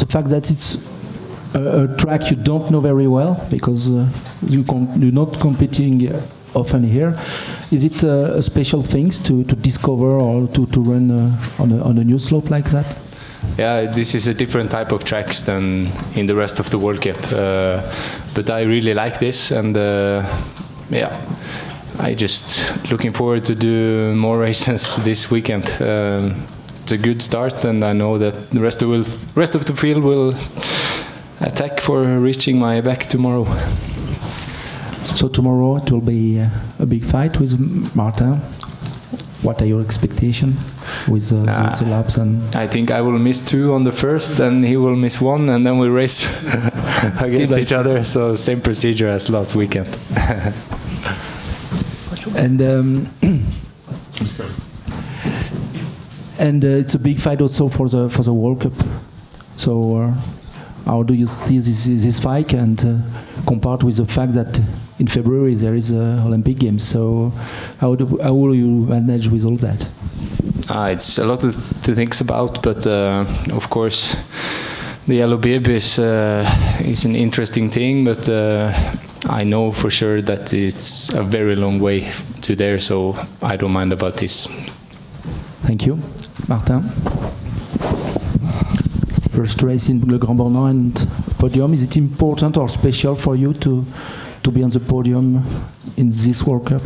the fact that it's a track you don't know very well, because you're not competing often here. Is it a special things to discover or to run on a new slope like that? Yeah, this is a different type of tracks than in the rest of the World Cup. But I really like this, and yeah, I just looking forward to do more races this weekend. It's a good start, and I know that the rest of the field will attack for reaching my back tomorrow. So tomorrow it will be a big fight with Martin. What are your expectations with the laps? And I think I will miss 2 on the first, and he will miss 1, and then we race against each other. So same procedure as last weekend. And and it's a big fight also for the World Cup. So how do you see this fight, and compared with the fact that in February there is Olympic Games? So how will you manage with all that? It's a lot to think about, but of course the yellow bib is an interesting thing, but I know for sure that it's a very long way to there, so I don't mind about this. Thank you. Martin? First race in Le Grand Bornand and podium. Is it important or special for you to be on the podium in this World Cup?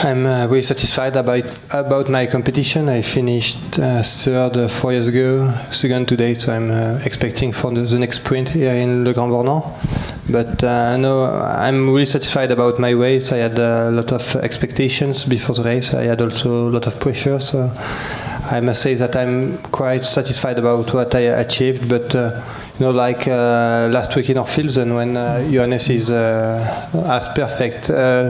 I'm very satisfied about my competition. I finished third 4 years ago, second today, so I'm expecting for the next sprint here in Le Grand Bornand. But no, I'm really satisfied about my race. I had a lot of expectations before the race. I had also a lot of pressure, so I must say that I'm quite satisfied about what I achieved. But like last week in our fields, and when Johannes is as perfect,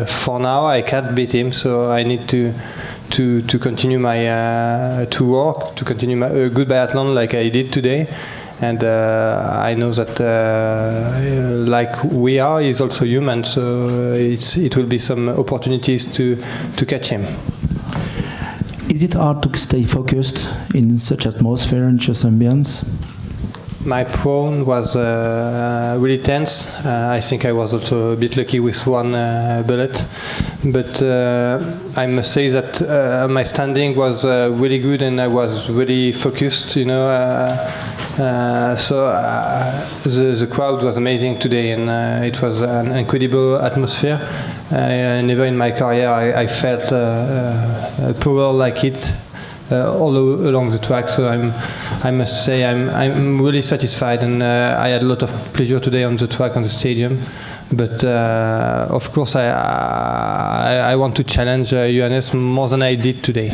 for now I can't beat him. So I need to continue my to continue my good biathlon like I did today. And I know that like we are, he's also human. So it will be some opportunities to catch him. Is it hard to stay focused in such atmosphere and such ambience? My prone was really tense. I think I was also a bit lucky with one bullet. But I must say that my standing was really good, and I was really focused, so the crowd was amazing today, and it was an incredible atmosphere. Never in my career I felt power like it all along the track. So I must say I'm really satisfied, and I had a lot of pleasure today on the track, on the stadium. But of course I want to challenge Johannes more than I did today.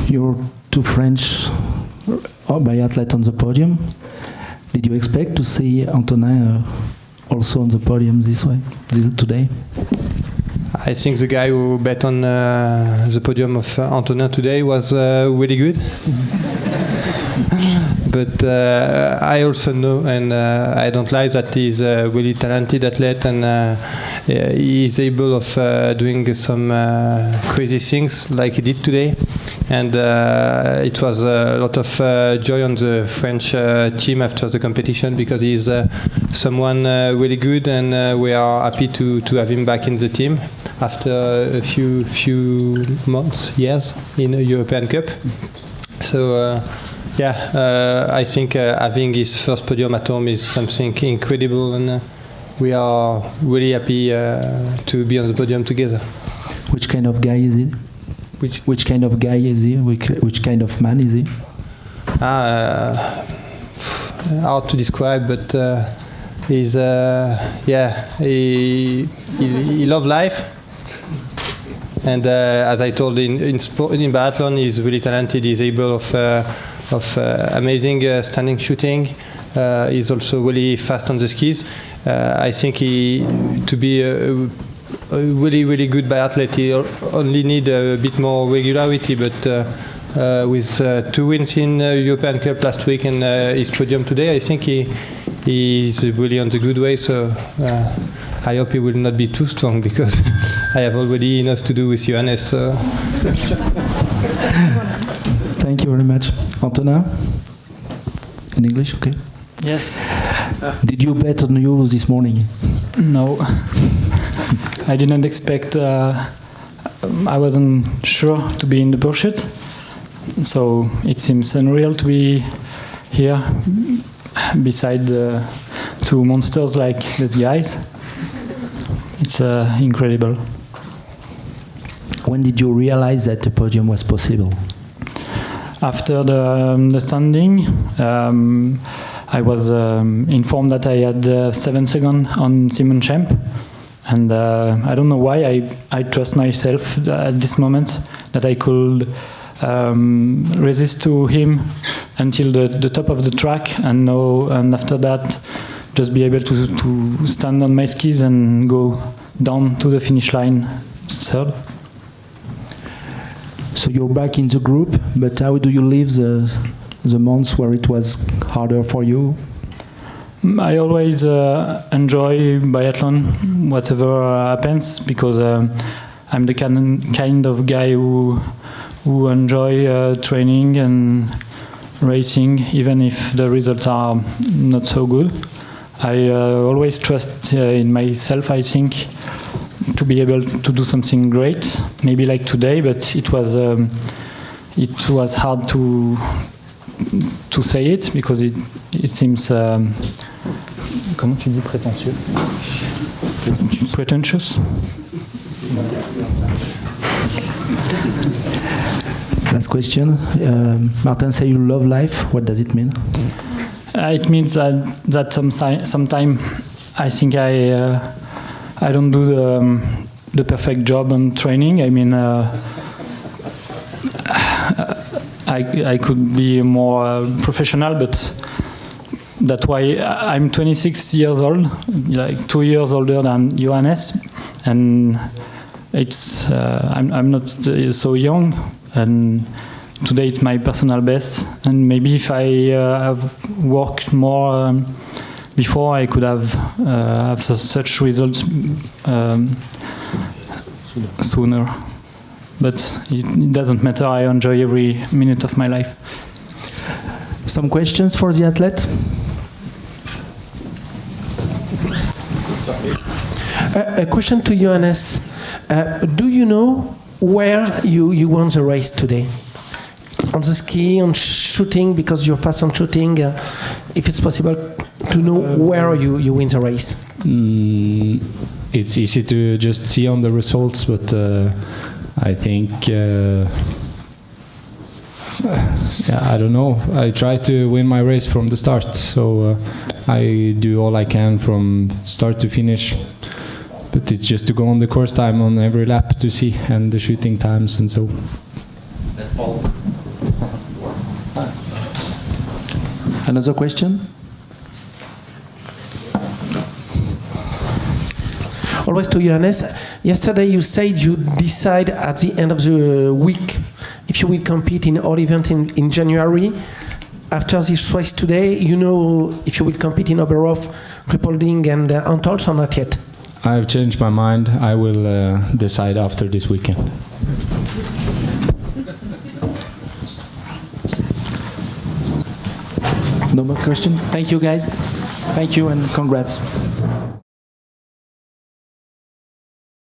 You're 2 French biathletes on the podium. Did you expect to see Antonin also on the podium today? I think the guy who bet on the podium of Antonin today was really good. But I also know, and I don't lie, that he's a really talented athlete, and he is able of doing some crazy things like he did today. And it was a lot of joy on the French team after the competition, because he's someone really good, and we are happy to have him back in the team after a few months, years in a European Cup. So I think having his first podium at home is something incredible, and we are really happy to be on the podium together. Which kind of guy is he? Which kind of guy is he? Which kind of man is he? Hard to describe, but he's he loves life, and as I told in biathlon, he's really talented. He's able of amazing standing shooting. He's also really fast on the skis. I think to be a really good biathlete, he only need a bit more regularity, but with 2 wins in European Cup last week and his podium today, I think he's really on the good way. So I hope he will not be too strong, because I have already enough to do with Johannes. So. Thank you very much. Antonin? In English, okay. Yes. Did you bet on you this morning? No. I didn't expect. I wasn't sure to be in the pursuit, so it seems unreal to be here beside two monsters like these guys. It's incredible. When did you realize that the podium was possible? After the standing, I was informed that I had 7 seconds on Simon Champ, and I don't know why I trust myself at this moment that I could resist to him until the top of the track, and after that just be able to stand on my skis and go down to the finish line third. So you're back in the group, but how do you live the months where it was harder for you? I always enjoy biathlon, whatever happens, because I'm the kind of guy who enjoy training and racing, even if the results are not so good. I always trust in myself, I think, to be able to do something great, maybe like today, but it was hard to say it because it seems comment tu dis prétentieux? Pretentious. Last question. Martin say you love life. What does it mean? It means that sometimes I think I don't do the perfect job on training. I mean, I could be more professional, but that's why I'm 26 years old, like 2 years older than Johannes, and it's I'm not so young, and today it's my personal best, and maybe if I have worked more before, I could have such results sooner. But it doesn't matter, I enjoy every minute of my life. Some questions for the athlete? A question to Johannes. Do you know where you won the race today? On the ski, on shooting, because you're fast on shooting, if it's possible to know where you win the race? It's easy to just see on the results, but I think, I don't know. I try to win my race from the start, so I do all I can from start to finish. But it's just to go on the course time on every lap to see, and the shooting times and so. That's all. Another question? Always to Johannes. Yesterday you said you decide at the end of the week if you will compete in all event in January. After this race today, you know if you will compete in Oberhof, Ruppolding and Antolz or not yet? I've changed my mind. I will decide after this weekend. No more question? Thank you, guys. Thank you and congrats.